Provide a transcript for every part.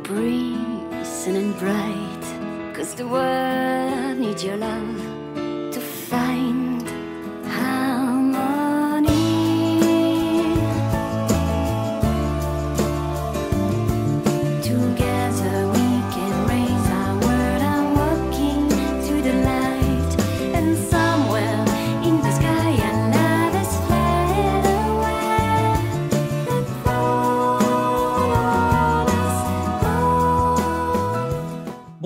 breezy and bright, 'cause the world needs your love to find harmony. Together we can raise our world and walking to the light, and somewhere in the sky our love has fled away. And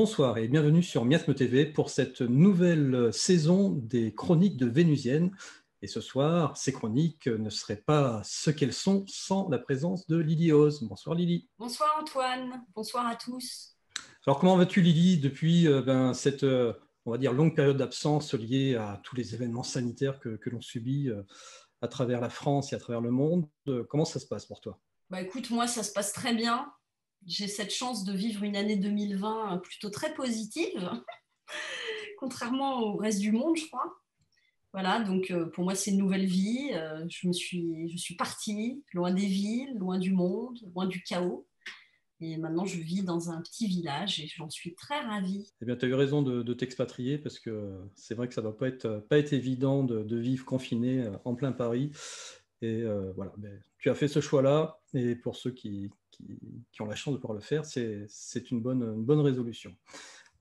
Bonsoir et bienvenue sur Miasme TV pour cette nouvelle saison des chroniques de Vénusienne. Et ce soir, ces chroniques ne seraient pas ce qu'elles sont sans la présence de Lily Oz. Bonsoir Lily. Bonsoir Antoine, bonsoir à tous. Alors comment vas-tu Lily depuis cette on va dire longue période d'absence liée à tous les événements sanitaires que l'on subit à travers la France et à travers le monde? Comment ça se passe pour toi? Bah écoute, moi ça se passe très bien. J'ai cette chance de vivre une année 2020 plutôt très positive, contrairement au reste du monde, je crois. Voilà, donc pour moi c'est une nouvelle vie. Je suis partie loin des villes, loin du monde, loin du chaos. Et maintenant je vis dans un petit village et j'en suis très ravie. Eh bien, tu as eu raison de t'expatrier parce que c'est vrai que ça ne va pas être évident de vivre confiné en plein Paris. Et voilà, tu as fait ce choix-là. Et pour ceux qui ont la chance de pouvoir le faire, c'est une bonne résolution.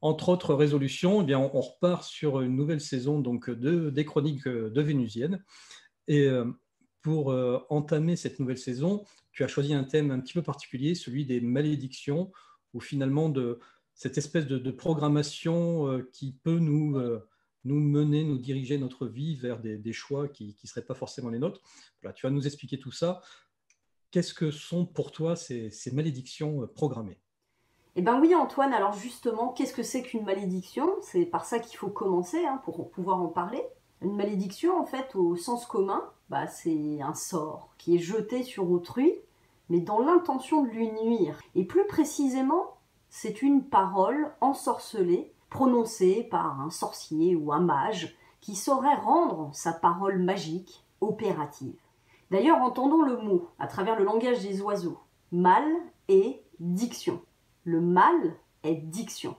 Entre autres résolutions, eh bien, on repart sur une nouvelle saison donc, des chroniques de Vénusienne. Et pour entamer cette nouvelle saison, tu as choisi un thème un petit peu particulier, celui des malédictions, ou finalement de cette espèce de programmation qui peut nous mener, nous diriger notre vie vers des choix qui ne seraient pas forcément les nôtres. Voilà, tu vas nous expliquer tout ça. Qu'est-ce que sont pour toi ces malédictions programmées? Eh bien oui Antoine, alors justement, qu'est-ce que c'est qu'une malédiction? C'est par ça qu'il faut commencer pour pouvoir en parler. Une malédiction, en fait, au sens commun, c'est un sort qui est jeté sur autrui, mais dans l'intention de lui nuire. Et plus précisément, c'est une parole ensorcelée, prononcée par un sorcier ou un mage, qui saurait rendre sa parole magique opérative. D'ailleurs, entendons le mot à travers le langage des oiseaux. Mal et diction. Le mal est diction.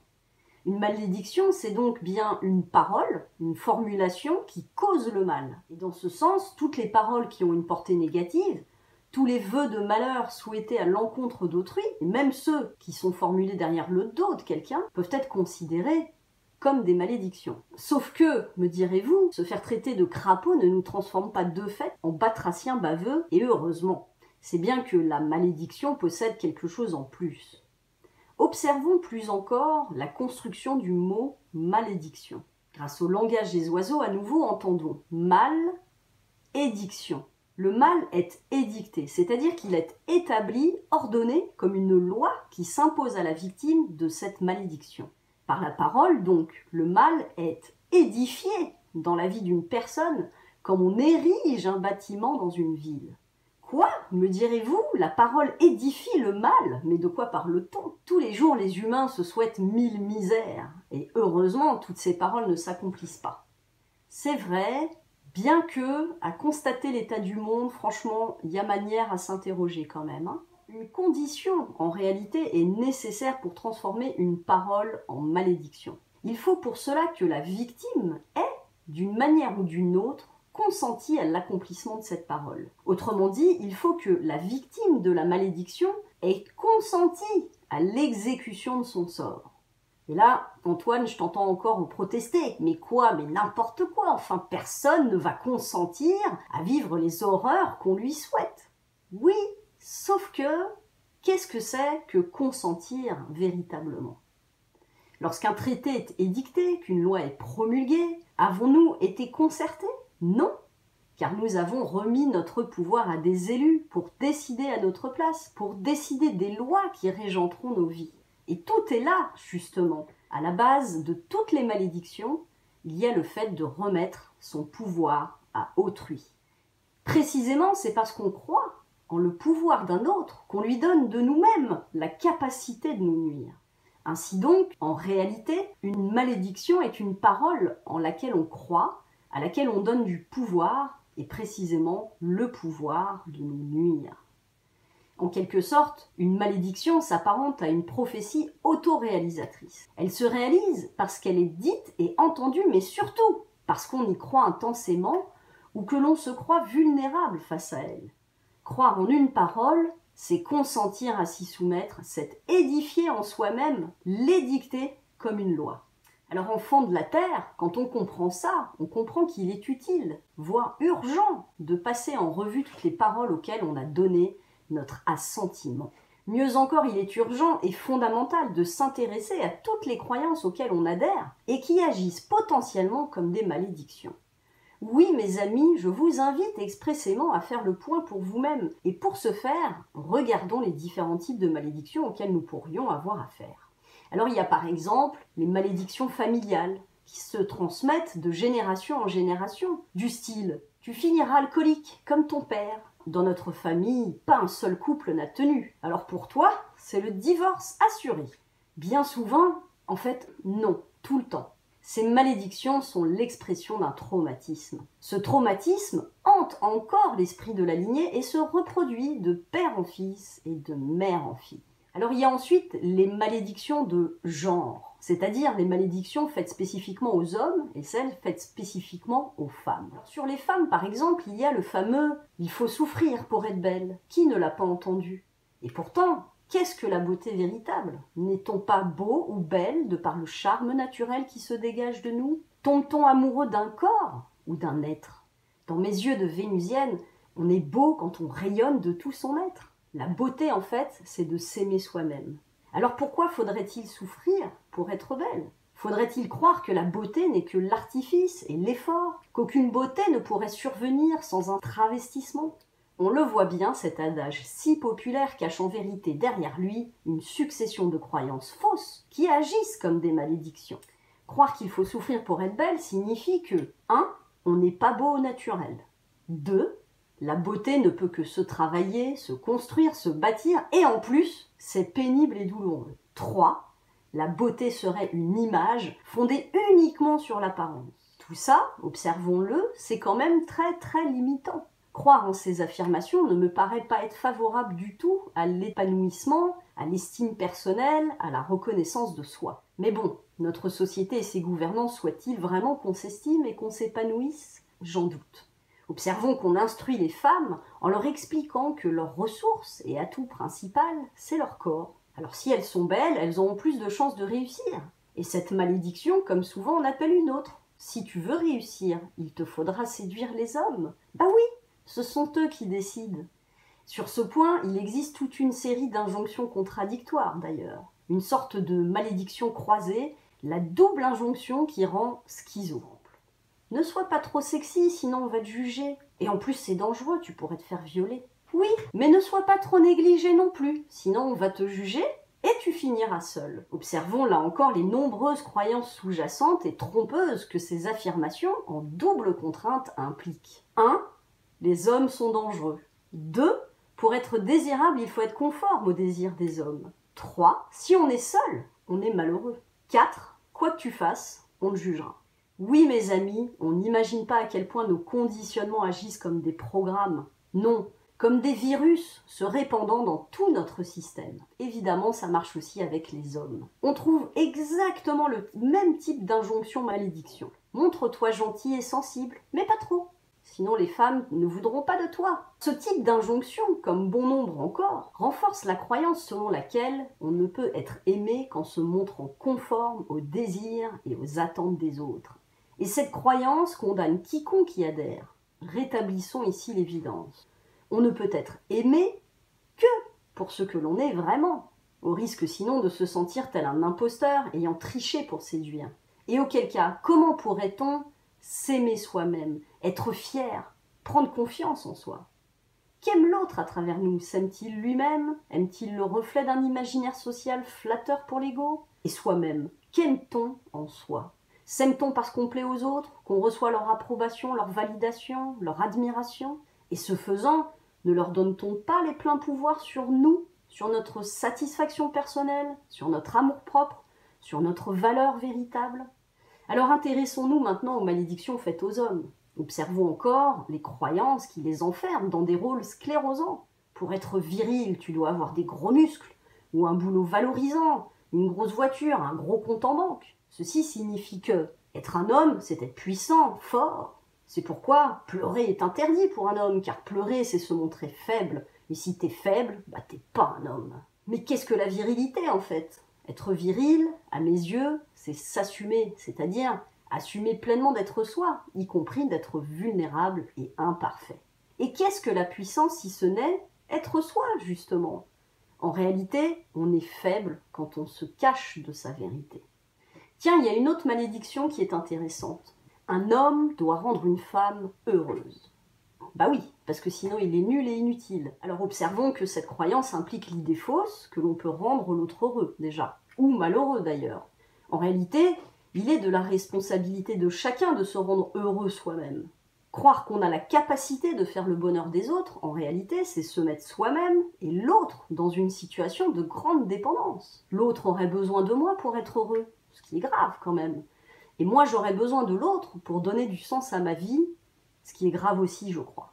Une malédiction, c'est donc bien une parole, une formulation qui cause le mal. Et dans ce sens, toutes les paroles qui ont une portée négative, tous les vœux de malheur souhaités à l'encontre d'autrui, et même ceux qui sont formulés derrière le dos de quelqu'un, peuvent être considérés comme des malédictions. Sauf que, me direz-vous, se faire traiter de crapaud ne nous transforme pas de fait en batraciens baveux, et heureusement. C'est bien que la malédiction possède quelque chose en plus. Observons plus encore la construction du mot malédiction. Grâce au langage des oiseaux, à nouveau, entendons mal et diction. Le mal est édicté, c'est-à-dire qu'il est établi, ordonné comme une loi qui s'impose à la victime de cette malédiction. Par la parole, donc, le mal est édifié dans la vie d'une personne comme on érige un bâtiment dans une ville. Quoi, me direz-vous, la parole édifie le mal? Mais de quoi parle-t-on? Tous les jours, les humains se souhaitent mille misères. Et heureusement, toutes ces paroles ne s'accomplissent pas. C'est vrai, bien que, à constater l'état du monde, franchement, il y a manière à s'interroger quand même. Une condition, en réalité, est nécessaire pour transformer une parole en malédiction. Il faut pour cela que la victime ait, d'une manière ou d'une autre, consenti à l'accomplissement de cette parole. Autrement dit, il faut que la victime de la malédiction ait consenti à l'exécution de son sort. Et là, Antoine, je t'entends encore protester. Mais quoi? Mais n'importe quoi. Enfin, personne ne va consentir à vivre les horreurs qu'on lui souhaite. Oui, sauf que, qu'est-ce que c'est que consentir véritablement? Lorsqu'un traité est édicté, qu'une loi est promulguée, avons-nous été concertés? Non, car nous avons remis notre pouvoir à des élus pour décider à notre place, pour décider des lois qui régenteront nos vies. Et tout est là, justement. À la base de toutes les malédictions, il y a le fait de remettre son pouvoir à autrui. Précisément, c'est parce qu'on croit en le pouvoir d'un autre qu'on lui donne de nous-mêmes la capacité de nous nuire. Ainsi donc, en réalité, une malédiction est une parole en laquelle on croit, à laquelle on donne du pouvoir, et précisément le pouvoir de nous nuire. En quelque sorte, une malédiction s'apparente à une prophétie autoréalisatrice. Elle se réalise parce qu'elle est dite et entendue, mais surtout parce qu'on y croit intensément ou que l'on se croit vulnérable face à elle. Croire en une parole, c'est consentir à s'y soumettre, c'est édifier en soi-même, l'édicter comme une loi. Alors enfant de la terre, quand on comprend ça, on comprend qu'il est utile, voire urgent, de passer en revue toutes les paroles auxquelles on a donné notre assentiment. Mieux encore, il est urgent et fondamental de s'intéresser à toutes les croyances auxquelles on adhère et qui agissent potentiellement comme des malédictions. Oui, mes amis, je vous invite expressément à faire le point pour vous-même. Et pour ce faire, regardons les différents types de malédictions auxquelles nous pourrions avoir affaire. Alors il y a par exemple les malédictions familiales qui se transmettent de génération en génération, du style « tu finiras alcoolique comme ton père ». Dans notre famille, pas un seul couple n'a tenu. Alors pour toi, c'est le divorce assuré. Bien souvent, en fait, non, tout le temps. Ces malédictions sont l'expression d'un traumatisme. Ce traumatisme hante encore l'esprit de la lignée et se reproduit de père en fils et de mère en fille. Alors il y a ensuite les malédictions de genre, c'est-à-dire les malédictions faites spécifiquement aux hommes et celles faites spécifiquement aux femmes. Alors, sur les femmes, par exemple, il y a le fameux « il faut souffrir pour être belle ». Qui ne l'a pas entendu? Et pourtant, qu'est-ce que la beauté véritable? N'est-on pas beau ou belle de par le charme naturel qui se dégage de nous? Tombe-t-on amoureux d'un corps ou d'un être? Dans mes yeux de vénusienne, on est beau quand on rayonne de tout son être. La beauté, en fait, c'est de s'aimer soi-même. Alors pourquoi faudrait-il souffrir pour être belle? Faudrait-il croire que la beauté n'est que l'artifice et l'effort, qu'aucune beauté ne pourrait survenir sans un travestissement? On le voit bien, cet adage si populaire cache en vérité derrière lui une succession de croyances fausses qui agissent comme des malédictions. Croire qu'il faut souffrir pour être belle signifie que 1. On n'est pas beau au naturel. 2. La beauté ne peut que se travailler, se construire, se bâtir, et en plus, c'est pénible et douloureux. 3. La beauté serait une image fondée uniquement sur l'apparence. Tout ça, observons-le, c'est quand même très très limitant. Croire en ces affirmations ne me paraît pas être favorable du tout à l'épanouissement, à l'estime personnelle, à la reconnaissance de soi. Mais bon, notre société et ses gouvernants souhaitent-ils vraiment qu'on s'estime et qu'on s'épanouisse? J'en doute. Observons qu'on instruit les femmes en leur expliquant que leur ressource et atout principal, c'est leur corps. Alors si elles sont belles, elles auront plus de chances de réussir. Et cette malédiction, comme souvent, en appelle une autre. Si tu veux réussir, il te faudra séduire les hommes. Bah oui, ce sont eux qui décident. Sur ce point, il existe toute une série d'injonctions contradictoires d'ailleurs. Une sorte de malédiction croisée, la double injonction qui rend schizo. Ne sois pas trop sexy, sinon on va te juger. Et en plus, c'est dangereux, tu pourrais te faire violer. Oui, mais ne sois pas trop négligé non plus, sinon on va te juger et tu finiras seul. Observons là encore les nombreuses croyances sous-jacentes et trompeuses que ces affirmations en double contrainte impliquent. 1. Les hommes sont dangereux. 2. Pour être désirable, il faut être conforme aux désirs des hommes. 3. Si on est seul, on est malheureux. 4. Quoi que tu fasses, on te jugera. Oui, mes amis, on n'imagine pas à quel point nos conditionnements agissent comme des programmes. Non, comme des virus se répandant dans tout notre système. Évidemment, ça marche aussi avec les hommes. On trouve exactement le même type d'injonction malédiction. Montre-toi gentil et sensible, mais pas trop. Sinon les femmes ne voudront pas de toi. Ce type d'injonction, comme bon nombre encore, renforce la croyance selon laquelle on ne peut être aimé qu'en se montrant conforme aux désirs et aux attentes des autres. Et cette croyance condamne quiconque y adhère. Rétablissons ici l'évidence. On ne peut être aimé que pour ce que l'on est vraiment, au risque sinon de se sentir tel un imposteur ayant triché pour séduire. Et auquel cas, comment pourrait-on s'aimer soi-même, être fier, prendre confiance en soi? Qu'aime l'autre à travers nous? S'aime-t-il lui-même? Aime-t-il le reflet d'un imaginaire social flatteur pour l'ego? Et soi-même, qu'aime-t-on en soi? S'aime-t-on parce qu'on plaît aux autres, qu'on reçoit leur approbation, leur validation, leur admiration? Et ce faisant, ne leur donne-t-on pas les pleins pouvoirs sur nous, sur notre satisfaction personnelle, sur notre amour-propre, sur notre valeur véritable? Alors intéressons-nous maintenant aux malédictions faites aux hommes. Observons encore les croyances qui les enferment dans des rôles sclérosants. Pour être viril, tu dois avoir des gros muscles, ou un boulot valorisant, une grosse voiture, un gros compte en banque. Ceci signifie que être un homme, c'est être puissant, fort. C'est pourquoi pleurer est interdit pour un homme, car pleurer, c'est se montrer faible. Et si t'es faible, bah t'es pas un homme. Mais qu'est-ce que la virilité, en fait? Être viril, à mes yeux, c'est s'assumer, c'est-à-dire assumer pleinement d'être soi, y compris d'être vulnérable et imparfait. Et qu'est-ce que la puissance si ce n'est être soi, justement? En réalité, on est faible quand on se cache de sa vérité. Tiens, il y a une autre malédiction qui est intéressante. Un homme doit rendre une femme heureuse. Bah oui, parce que sinon il est nul et inutile. Alors observons que cette croyance implique l'idée fausse que l'on peut rendre l'autre heureux, déjà, ou malheureux d'ailleurs. En réalité, il est de la responsabilité de chacun de se rendre heureux soi-même. Croire qu'on a la capacité de faire le bonheur des autres, en réalité, c'est se mettre soi-même et l'autre dans une situation de grande dépendance. L'autre aurait besoin de moi pour être heureux, ce qui est grave quand même. Et moi, j'aurais besoin de l'autre pour donner du sens à ma vie, ce qui est grave aussi, je crois.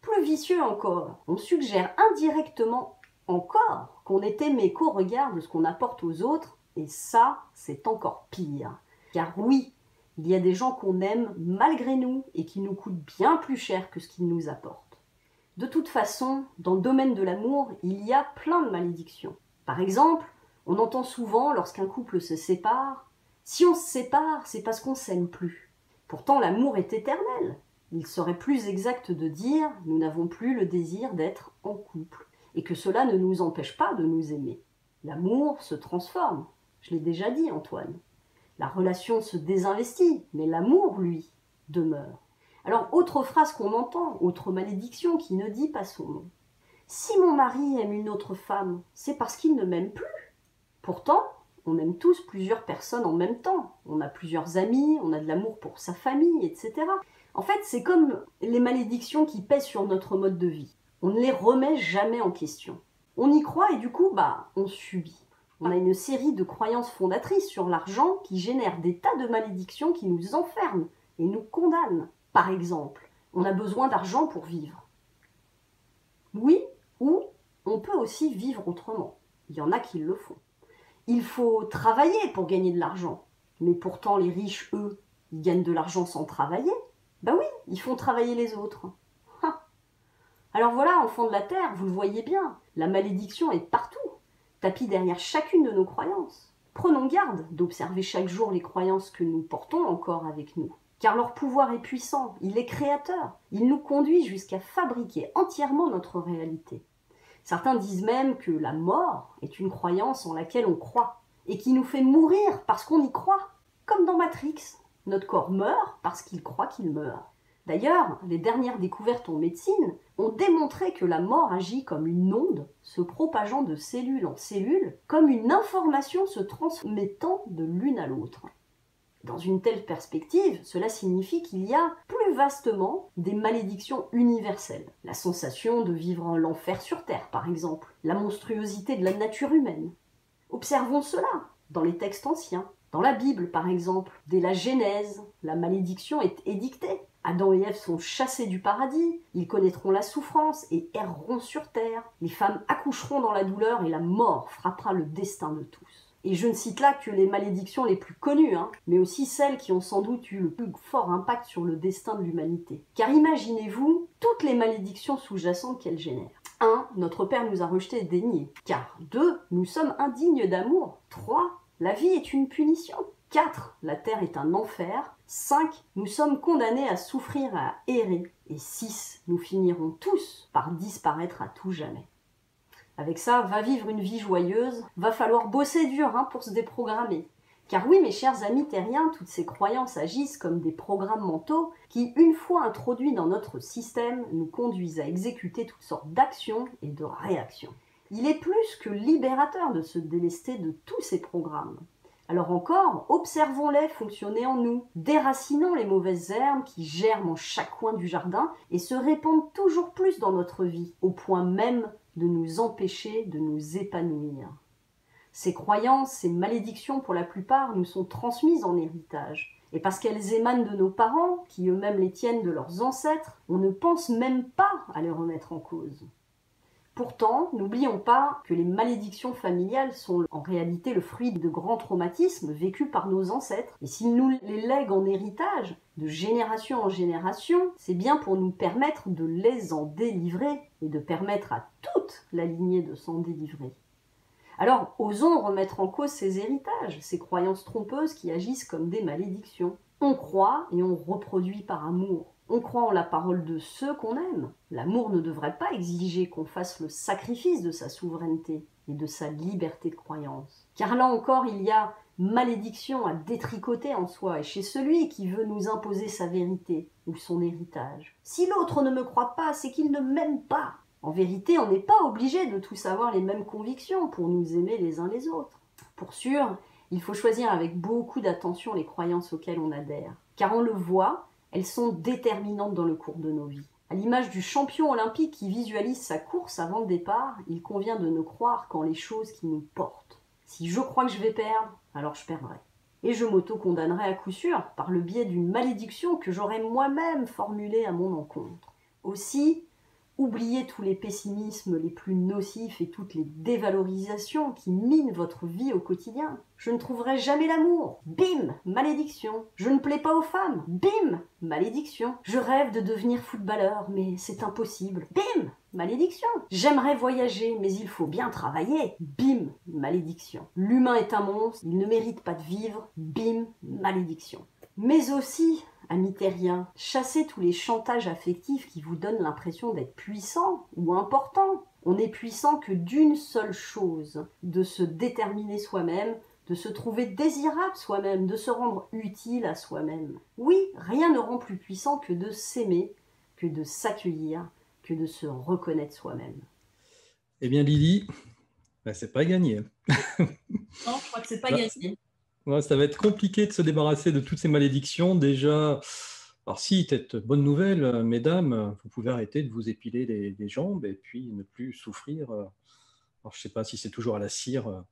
Plus vicieux encore, on suggère indirectement encore qu'on est aimé qu'au regard de ce qu'on apporte aux autres, et ça, c'est encore pire. Car oui, il y a des gens qu'on aime malgré nous et qui nous coûtent bien plus cher que ce qu'ils nous apportent. De toute façon, dans le domaine de l'amour, il y a plein de malédictions. Par exemple, on entend souvent lorsqu'un couple se sépare, « Si on se sépare, c'est parce qu'on s'aime plus. » Pourtant, l'amour est éternel. Il serait plus exact de dire « Nous n'avons plus le désir d'être en couple. » Et que cela ne nous empêche pas de nous aimer. L'amour se transforme. Je l'ai déjà dit, Antoine. La relation se désinvestit, mais l'amour, lui, demeure. Alors, autre phrase qu'on entend, autre malédiction qui ne dit pas son nom. Si mon mari aime une autre femme, c'est parce qu'il ne m'aime plus. Pourtant, on aime tous plusieurs personnes en même temps. On a plusieurs amis, on a de l'amour pour sa famille, etc. En fait, c'est comme les malédictions qui pèsent sur notre mode de vie. On ne les remet jamais en question. On y croit et du coup, on subit. On a une série de croyances fondatrices sur l'argent qui génèrent des tas de malédictions qui nous enferment et nous condamnent. Par exemple, on a besoin d'argent pour vivre. Oui, ou on peut aussi vivre autrement. Il y en a qui le font. Il faut travailler pour gagner de l'argent. Mais pourtant, les riches, eux, ils gagnent de l'argent sans travailler. Ben oui, ils font travailler les autres. Alors voilà, enfants de la terre, vous le voyez bien, la malédiction est partout, tapis derrière chacune de nos croyances. Prenons garde d'observer chaque jour les croyances que nous portons encore avec nous. Car leur pouvoir est puissant, il est créateur, il nous conduit jusqu'à fabriquer entièrement notre réalité. Certains disent même que la mort est une croyance en laquelle on croit, et qui nous fait mourir parce qu'on y croit, comme dans Matrix. Notre corps meurt parce qu'il croit qu'il meurt. D'ailleurs, les dernières découvertes en médecine ont démontré que la mort agit comme une onde se propageant de cellule en cellule, comme une information se transmettant de l'une à l'autre. Dans une telle perspective, cela signifie qu'il y a plus vastement des malédictions universelles. La sensation de vivre l'enfer sur Terre, par exemple, la monstruosité de la nature humaine. Observons cela dans les textes anciens. Dans la Bible, par exemple, dès la Genèse, la malédiction est édictée. Adam et Ève sont chassés du paradis, ils connaîtront la souffrance et erreront sur terre. Les femmes accoucheront dans la douleur et la mort frappera le destin de tous. Et je ne cite là que les malédictions les plus connues, mais aussi celles qui ont sans doute eu le plus fort impact sur le destin de l'humanité. Car imaginez-vous toutes les malédictions sous-jacentes qu'elles génèrent. 1. Notre Père nous a rejetés et déniés. Car 2. Nous sommes indignes d'amour. 3. La vie est une punition. 4. La terre est un enfer. 5. Nous sommes condamnés à souffrir et à errer. Et 6. Nous finirons tous par disparaître à tout jamais. Avec ça, va vivre une vie joyeuse, va falloir bosser dur pour se déprogrammer. Car oui, mes chers amis terriens, toutes ces croyances agissent comme des programmes mentaux qui, une fois introduits dans notre système, nous conduisent à exécuter toutes sortes d'actions et de réactions. Il est plus que libérateur de se délester de tous ces programmes. Alors encore, observons-les fonctionner en nous, déracinons les mauvaises herbes qui germent en chaque coin du jardin et se répandent toujours plus dans notre vie, au point même de nous empêcher de nous épanouir. Ces croyances, ces malédictions pour la plupart nous sont transmises en héritage. Et parce qu'elles émanent de nos parents, qui eux-mêmes les tiennent de leurs ancêtres, on ne pense même pas à les remettre en cause. Pourtant, n'oublions pas que les malédictions familiales sont en réalité le fruit de grands traumatismes vécus par nos ancêtres. Et s'ils nous les lèguent en héritage, de génération en génération, c'est bien pour nous permettre de les en délivrer et de permettre à toute la lignée de s'en délivrer. Alors, osons remettre en cause ces héritages, ces croyances trompeuses qui agissent comme des malédictions. On croit et on reproduit par amour. On croit en la parole de ceux qu'on aime. L'amour ne devrait pas exiger qu'on fasse le sacrifice de sa souveraineté et de sa liberté de croyance. Car là encore, il y a malédiction à détricoter en soi et chez celui qui veut nous imposer sa vérité ou son héritage. Si l'autre ne me croit pas, c'est qu'il ne m'aime pas. En vérité, on n'est pas obligé de tous avoir les mêmes convictions pour nous aimer les uns les autres. Pour sûr, il faut choisir avec beaucoup d'attention les croyances auxquelles on adhère. Car on le voit, elles sont déterminantes dans le cours de nos vies. À l'image du champion olympique qui visualise sa course avant le départ, il convient de ne croire qu'en les choses qui nous portent. Si je crois que je vais perdre, alors je perdrai. Et je m'auto-condamnerai à coup sûr par le biais d'une malédiction que j'aurai moi-même formulée à mon encontre. Aussi, oubliez tous les pessimismes les plus nocifs et toutes les dévalorisations qui minent votre vie au quotidien. Je ne trouverai jamais l'amour. Bim, malédiction. Je ne plais pas aux femmes. Bim, malédiction. Je rêve de devenir footballeur, mais c'est impossible. Bim, malédiction. J'aimerais voyager, mais il faut bien travailler. Bim, malédiction. L'humain est un monstre, il ne mérite pas de vivre. Bim, malédiction. Mais aussi, amis terriens, chassez tous les chantages affectifs qui vous donnent l'impression d'être puissant ou important. On n'est puissant que d'une seule chose, de se déterminer soi-même, de se trouver désirable soi-même, de se rendre utile à soi-même. Oui, rien ne rend plus puissant que de s'aimer, que de s'accueillir, que de se reconnaître soi-même. Eh bien, Lydie, c'est pas gagné. Non, je crois que c'est pas gagné. Ouais, ça va être compliqué de se débarrasser de toutes ces malédictions. Déjà, alors si, peut-être bonne nouvelle, mesdames, vous pouvez arrêter de vous épiler les jambes et puis ne plus souffrir. Alors, je ne sais pas si c'est toujours à la cire.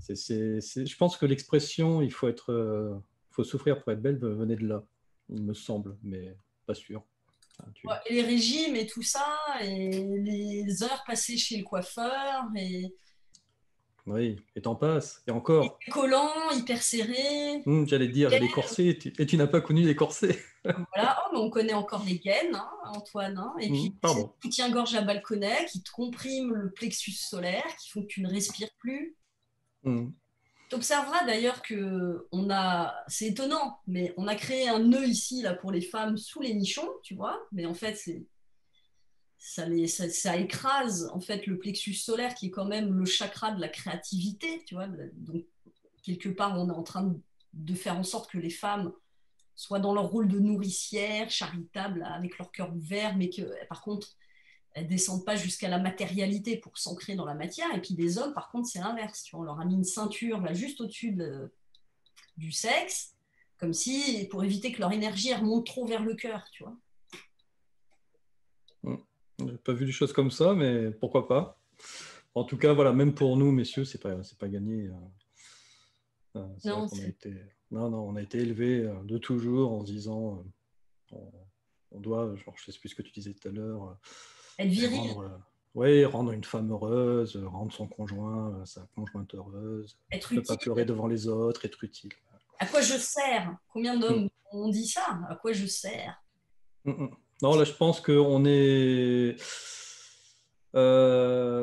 Je pense que l'expression il faut souffrir pour être belle venait de là, il me semble, mais pas sûr. Ouais, et les régimes et tout ça, et les heures passées chez le coiffeur, et Oui, et t'en passes, et encore. les collants hyper serrés. J'allais te dire, les corsets, et tu n'as pas connu les corsets. Voilà, oh, mais on connaît encore les gaines, hein, Antoine. Hein, et puis, Pardon. soutien-gorge à balconnet qui te comprime le plexus solaire, qui font que tu ne respires plus. Tu observeras d'ailleurs que c'est étonnant, mais on a créé un nœud ici là, pour les femmes sous les nichons, tu vois, mais en fait, ça écrase en fait le plexus solaire qui est quand même le chakra de la créativité, tu vois. Donc, quelque part, on est en train de faire en sorte que les femmes soient dans leur rôle de nourricière, charitable, avec leur cœur ouvert, mais que, par contre, elles ne descendent pas jusqu'à la matérialité pour s'ancrer dans la matière. Et puis des hommes, par contre, c'est l'inverse. Tu vois, on leur a mis une ceinture là, juste au-dessus du sexe, comme si, pour éviter que leur énergie remonte trop vers le cœur, tu vois. Je n'ai pas vu des choses comme ça, mais pourquoi pas. En tout cas, voilà, même pour nous, messieurs, c'est pas gagné. Non, on a été élevés de toujours en se disant on doit, genre, je ne sais plus ce que tu disais tout à l'heure, être viril. Rendre une femme heureuse, rendre son conjoint, sa conjointe heureuse, être ne utile. pas pleurer devant les autres, être utile. À quoi je sers? Combien d'hommes ont dit ça? À quoi je sers? Non, là, je pense qu'on est...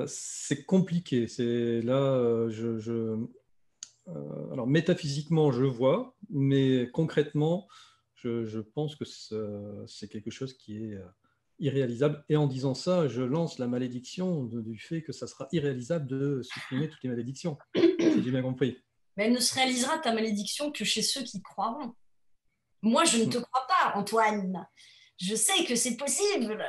c'est compliqué. Là, alors, métaphysiquement, je vois, mais concrètement, je pense que c'est quelque chose qui est irréalisable. Et en disant ça, je lance la malédiction du fait que ça sera irréalisable de supprimer toutes les malédictions, si j'ai bien compris. Mais elle ne se réalisera, ta malédiction, que chez ceux qui croiront. Moi, je ne te crois pas, Antoine. Je sais que c'est possible.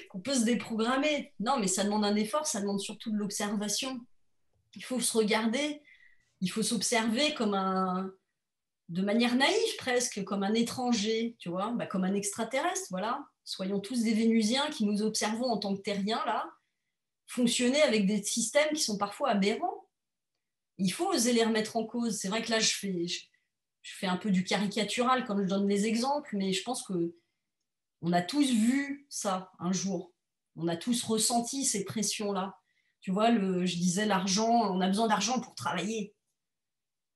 Qu'on peut se déprogrammer. Non, mais ça demande un effort, ça demande surtout de l'observation. Il faut se regarder, il faut s'observer de manière naïve presque, comme un étranger, tu vois, comme un extraterrestre, voilà. Soyons tous des Vénusiens qui nous observons en tant que terriens, là, fonctionner avec des systèmes qui sont parfois aberrants. Il faut oser les remettre en cause. C'est vrai que là, je fais un peu du caricatural quand je donne les exemples, mais je pense qu'on a tous vu ça un jour. On a tous ressenti ces pressions-là. Tu vois, je disais l'argent, on a besoin d'argent pour travailler.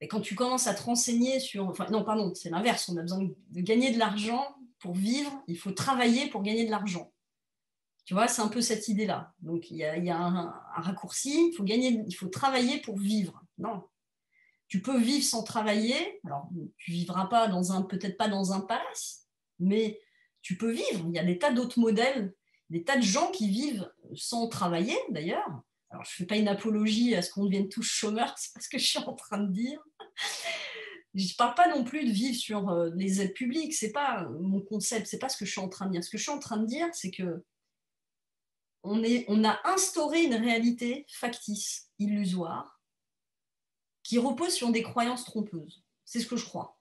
Et quand tu commences à te renseigner sur... Enfin, non, pardon, c'est l'inverse. On a besoin de gagner de l'argent pour vivre. Il faut travailler pour gagner de l'argent. Tu vois, c'est un peu cette idée-là. Donc, il y a un raccourci. Il faut travailler pour vivre. Non. Tu peux vivre sans travailler. Alors, tu ne vivras pas peut-être pas dans un palace, mais tu peux vivre. Il y a des tas d'autres modèles, des tas de gens qui vivent sans travailler, d'ailleurs. Alors, je ne fais pas une apologie à ce qu'on devienne tous chômeurs, c'est pas ce que je suis en train de dire. Je ne parle pas non plus de vivre sur les aides publiques, ce n'est pas mon concept, ce n'est pas ce que je suis en train de dire. Ce que je suis en train de dire, c'est que on a instauré une réalité factice, illusoire, qui repose sur des croyances trompeuses. C'est ce que je crois.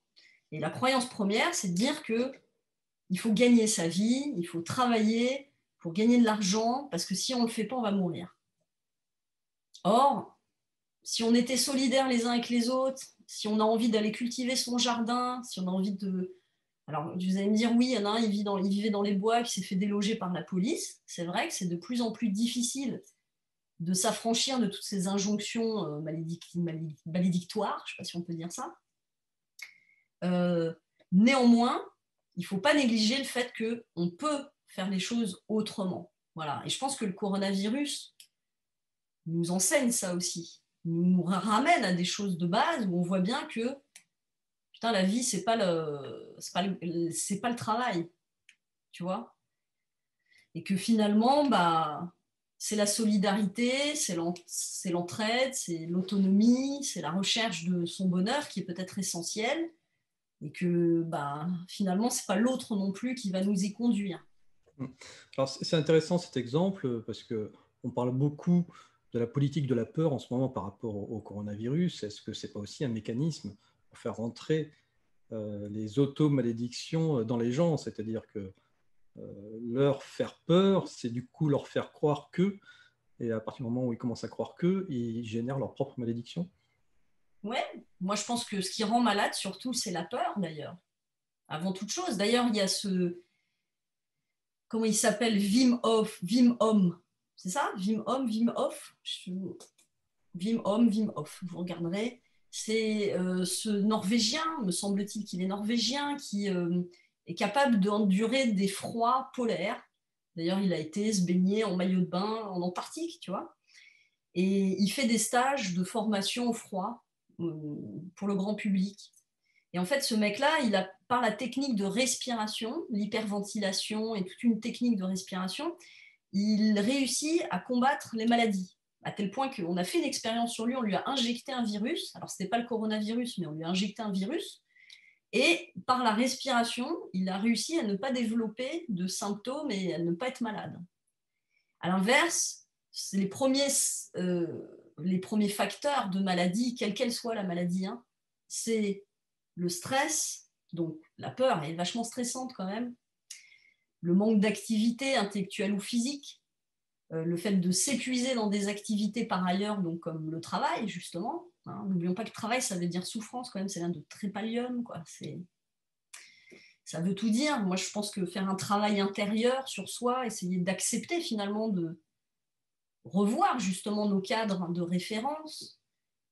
Et la croyance première, c'est de dire qu'il faut gagner sa vie, il faut travailler pour gagner de l'argent, parce que si on ne le fait pas, on va mourir. Or, si on était solidaires les uns avec les autres, si on a envie d'aller cultiver son jardin, si on a envie de... Alors, vous allez me dire, oui, il y en a un, il vivait dans les bois et puis s'est fait déloger par la police. C'est vrai que c'est de plus en plus difficile de s'affranchir de toutes ces injonctions malédictoires, je ne sais pas si on peut dire ça. Néanmoins, il ne faut pas négliger le fait qu'on peut faire les choses autrement. Voilà. Et je pense que le coronavirus nous enseigne ça aussi. Nous ramène à des choses de base où on voit bien que putain, la vie, c'est pas le travail, tu vois. Et que finalement, c'est la solidarité, c'est l'entraide, c'est l'autonomie, c'est la recherche de son bonheur qui est peut-être essentielle. Et que finalement, c'est pas l'autre non plus qui va nous y conduire. Alors, c'est intéressant cet exemple parce qu'on parle beaucoup de la politique de la peur en ce moment par rapport au coronavirus. Est-ce que ce n'est pas aussi un mécanisme pour faire rentrer les automalédictions dans les gens? C'est-à-dire que leur faire peur, c'est du coup leur faire croire que, et à partir du moment où ils commencent à croire que, ils génèrent leur propre malédiction. Ouais, moi je pense que ce qui rend malade surtout, c'est la peur d'ailleurs. Avant toute chose. D'ailleurs, il y a comment il s'appelle, Wim Hof, c'est ça, Wim Hof, vous regarderez. C'est ce Norvégien, me semble-t-il qu'il est norvégien, qui est capable d'endurer des froids polaires. D'ailleurs, il a été se baigner en maillot de bain en Antarctique, tu vois. Et il fait des stages de formation au froid pour le grand public. Et en fait, ce mec-là, par la technique de respiration, l'hyperventilation et toute une technique de respiration, il réussit à combattre les maladies, à tel point qu'on a fait une expérience sur lui, on lui a injecté un virus, alors ce n'était pas le coronavirus, mais on lui a injecté un virus, et par la respiration, il a réussi à ne pas développer de symptômes et à ne pas être malade. À l'inverse, les premiers facteurs de maladie, quelle qu'elle soit la maladie, c'est le stress, donc la peur est vachement stressante quand même, le manque d'activité intellectuelle ou physique, le fait de s'épuiser dans des activités par ailleurs, donc comme le travail justement. N'oublions pas que travail, ça veut dire souffrance quand même, c'est l'un de trépalium, quoi. Ça veut tout dire. Moi, je pense que faire un travail intérieur sur soi, essayer d'accepter finalement de revoir justement nos cadres de référence,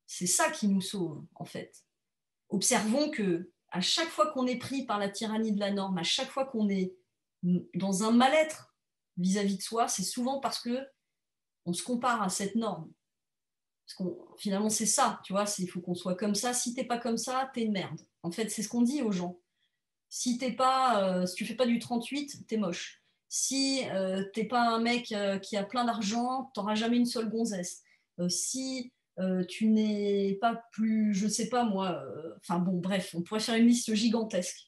c'est ça qui nous sauve en fait. Observons que à chaque fois qu'on est pris par la tyrannie de la norme, à chaque fois qu'on est dans un mal-être vis-à-vis de soi, c'est souvent parce qu'on se compare à cette norme. Parce finalement, c'est ça, tu vois, il faut qu'on soit comme ça. Si t'es pas comme ça, t'es une merde. En fait, c'est ce qu'on dit aux gens. Si tu fais pas du 38, t'es moche. Si t'es pas un mec qui a plein d'argent, t'auras jamais une seule gonzesse. Si tu n'es pas plus, je sais pas moi, bref, on pourrait faire une liste gigantesque.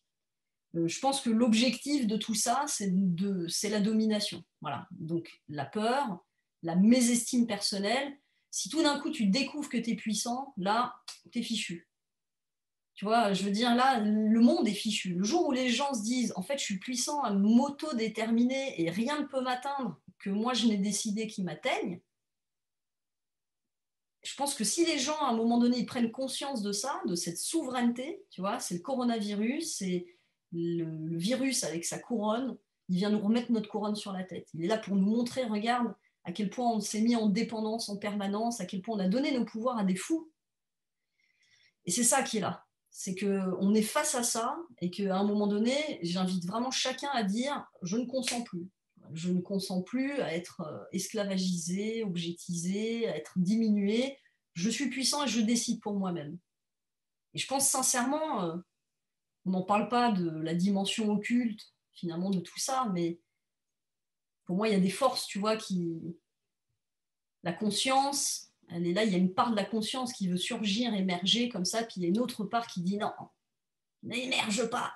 Je pense que l'objectif de tout ça, c'est la domination. Voilà. Donc la peur, la mésestime personnelle. Si tout d'un coup tu découvres que tu es puissant, là, tu es fichu. Tu vois, je veux dire, là, le monde est fichu. Le jour où les gens se disent, en fait, je suis puissant à m'auto-déterminer et rien ne peut m'atteindre, que moi je n'ai décidé qu'il m'atteigne, je pense que si les gens, à un moment donné, ils prennent conscience de ça, de cette souveraineté, tu vois, c'est le coronavirus, c'est le virus avec sa couronne, il vient nous remettre notre couronne sur la tête. Il est là pour nous montrer, regarde, à quel point on s'est mis en dépendance en permanence, à quel point on a donné nos pouvoirs à des fous. Et c'est ça qui est là. C'est qu'on est face à ça et qu'à un moment donné, j'invite vraiment chacun à dire « je ne consens plus ». Je ne consens plus à être esclavagisé, objetisé, à être diminué. Je suis puissant et je décide pour moi-même. Et je pense sincèrement, on n'en parle pas de la dimension occulte, finalement, de tout ça, mais pour moi, il y a des forces, tu vois, la conscience, elle est là, il y a une part de la conscience qui veut surgir, émerger comme ça, puis il y a une autre part qui dit non, n'émerge pas.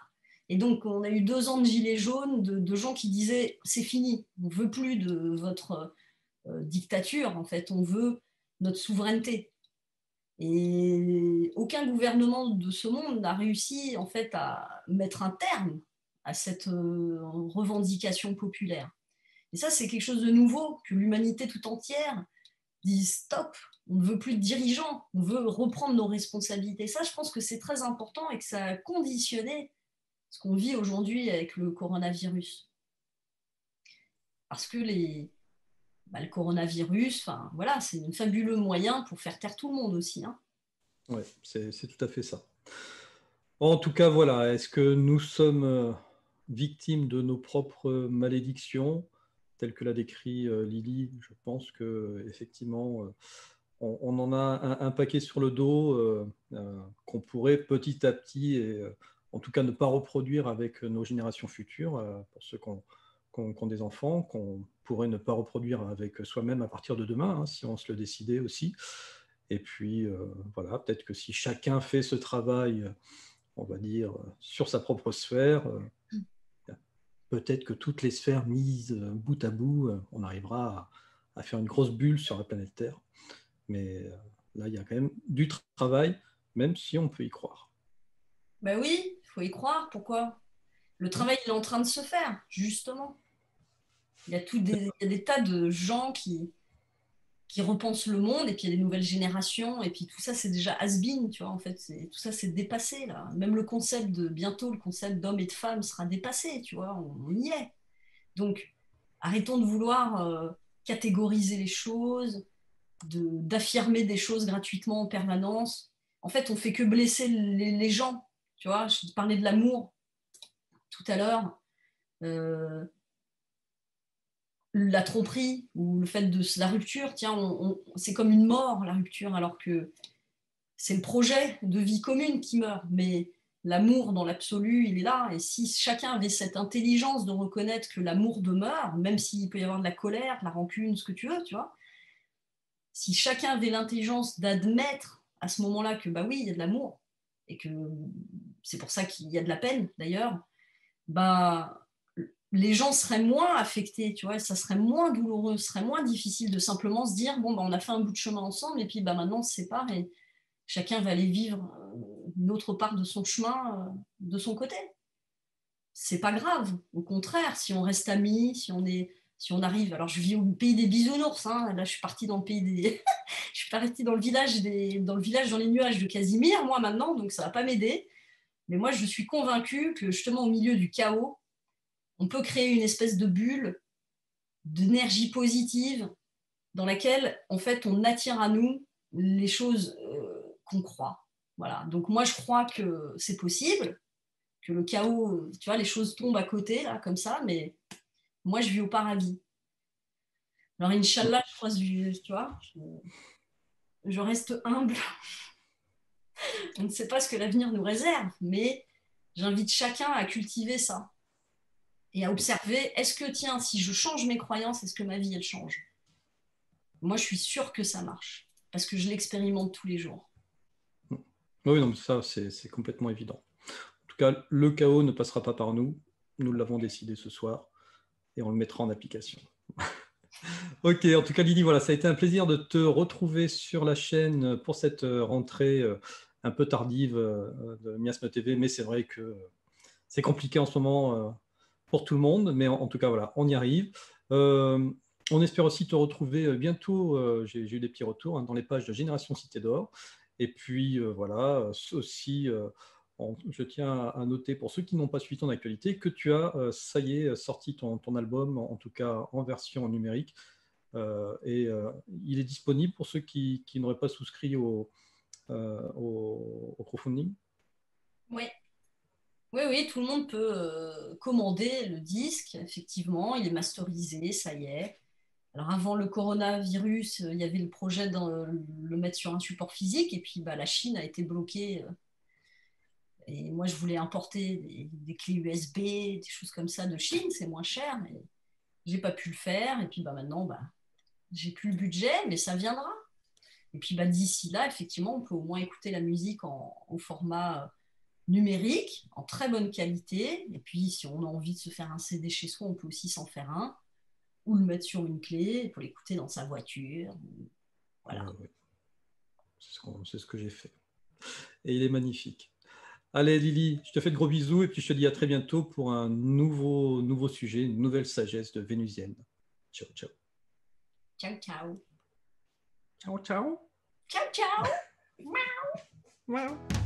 Et donc, on a eu 2 ans de gilets jaunes, de gens qui disaient c'est fini, on ne veut plus de votre dictature, en fait, on veut notre souveraineté. Et aucun gouvernement de ce monde n'a réussi, en fait, à mettre un terme à cette revendication populaire. Et ça, c'est quelque chose de nouveau, que l'humanité tout entière dise stop, on ne veut plus de dirigeants, on veut reprendre nos responsabilités. Ça, je pense que c'est très important et que ça a conditionné ce qu'on vit aujourd'hui avec le coronavirus. Parce que le coronavirus, voilà, c'est un fabuleux moyen pour faire taire tout le monde aussi. Hein. Oui, c'est tout à fait ça. En tout cas, voilà, est-ce que nous sommes victimes de nos propres malédictions, telles que l'a décrit Lily? Je pense qu'effectivement, on en a un paquet sur le dos qu'on pourrait petit à petit, et en tout cas ne pas reproduire avec nos générations futures, pour ceux qui ont des enfants, qu'on pourrait ne pas reproduire avec soi-même à partir de demain, hein, si on se le décidait aussi. Et puis, voilà, peut-être que si chacun fait ce travail, on va dire, sur sa propre sphère, peut-être que toutes les sphères mises bout à bout, on arrivera à faire une grosse bulle sur la planète Terre. Mais là, il y a quand même du travail, même si on peut y croire. Ben oui, il faut y croire. Pourquoi? Le travail, il est en train de se faire, justement. Il y a des tas de gens qui repensent le monde, et puis il y a des nouvelles générations, et puis tout ça, c'est déjà has-been, tu vois, en fait. Tout ça, c'est dépassé, là. Même bientôt, le concept d'homme et de femme sera dépassé, tu vois, on y est. Donc, arrêtons de vouloir catégoriser les choses, d'affirmer des choses gratuitement en permanence. En fait, on fait que blesser les gens, tu vois. Je te parlais de l'amour tout à l'heure. La tromperie ou le fait de la rupture, tiens, c'est comme une mort, la rupture, alors que c'est le projet de vie commune qui meurt. Mais l'amour, dans l'absolu, il est là. Et si chacun avait cette intelligence de reconnaître que l'amour demeure, même s'il peut y avoir de la colère, de la rancune, ce que tu veux, tu vois, si chacun avait l'intelligence d'admettre à ce moment-là que, bah oui, il y a de l'amour, et que c'est pour ça qu'il y a de la peine, d'ailleurs, bah les gens seraient moins affectés, tu vois, ça serait moins douloureux, ce serait moins difficile de simplement se dire, bon, bah, on a fait un bout de chemin ensemble, et puis bah, maintenant on se sépare, et chacun va aller vivre une autre part de son chemin de son côté. C'est pas grave, au contraire, si on reste amis, si on arrive, alors je vis au pays des bisounours, hein, là je suis partie dans le pays des... je suis partie dans le village dans les nuages de Casimir, moi maintenant, donc ça va pas m'aider, mais moi je suis convaincue que justement au milieu du chaos, on peut créer une espèce de bulle d'énergie positive dans laquelle, en fait, on attire à nous les choses qu'on croit. Voilà. Donc moi, je crois que c'est possible, que le chaos, tu vois, les choses tombent à côté, là, comme ça, mais moi, je vis au paradis. Alors, Inch'Allah, je croise tu vois, je reste humble. On ne sait pas ce que l'avenir nous réserve, mais j'invite chacun à cultiver ça. Et à observer, est-ce que, tiens, si je change mes croyances, est-ce que ma vie, elle change? Moi, je suis sûre que ça marche, parce que je l'expérimente tous les jours. Oui, non, mais ça, c'est complètement évident. En tout cas, le chaos ne passera pas par nous. Nous l'avons décidé ce soir, et on le mettra en application. Ok, en tout cas, Lydie, voilà, ça a été un plaisir de te retrouver sur la chaîne pour cette rentrée un peu tardive de Miasme TV, mais c'est vrai que c'est compliqué en ce moment pour tout le monde, mais en tout cas, voilà, on y arrive. On espère aussi te retrouver bientôt, j'ai eu des petits retours, hein, dans les pages de Génération Cité d'Or. Et puis, voilà, aussi, je tiens à noter, pour ceux qui n'ont pas suivi ton actualité, que tu as, ça y est, sorti ton album, en tout cas en version numérique. Il est disponible pour ceux qui n'auraient pas souscrit au crowdfunding. Oui. Oui, tout le monde peut commander le disque, effectivement, il est masterisé, ça y est. Alors avant le coronavirus, il y avait le projet de le mettre sur un support physique, et puis la Chine a été bloquée. Et moi, je voulais importer des clés USB, des choses comme ça de Chine, c'est moins cher, mais j'ai pas pu le faire. Et puis maintenant, j'ai plus le budget, mais ça viendra. Et puis d'ici là, effectivement, on peut au moins écouter la musique en format numérique, en très bonne qualité. Et puis, si on a envie de se faire un CD chez soi, on peut aussi s'en faire un, ou le mettre sur une clé pour l'écouter dans sa voiture. Voilà. Ouais. C'est ce que j'ai fait. Et il est magnifique. Allez Lily, je te fais de gros bisous et puis je te dis à très bientôt pour un nouveau sujet, une nouvelle sagesse de Vénusienne. Ciao, ciao. Ciao, ciao. Ciao, ciao. Ciao, ciao. Wow.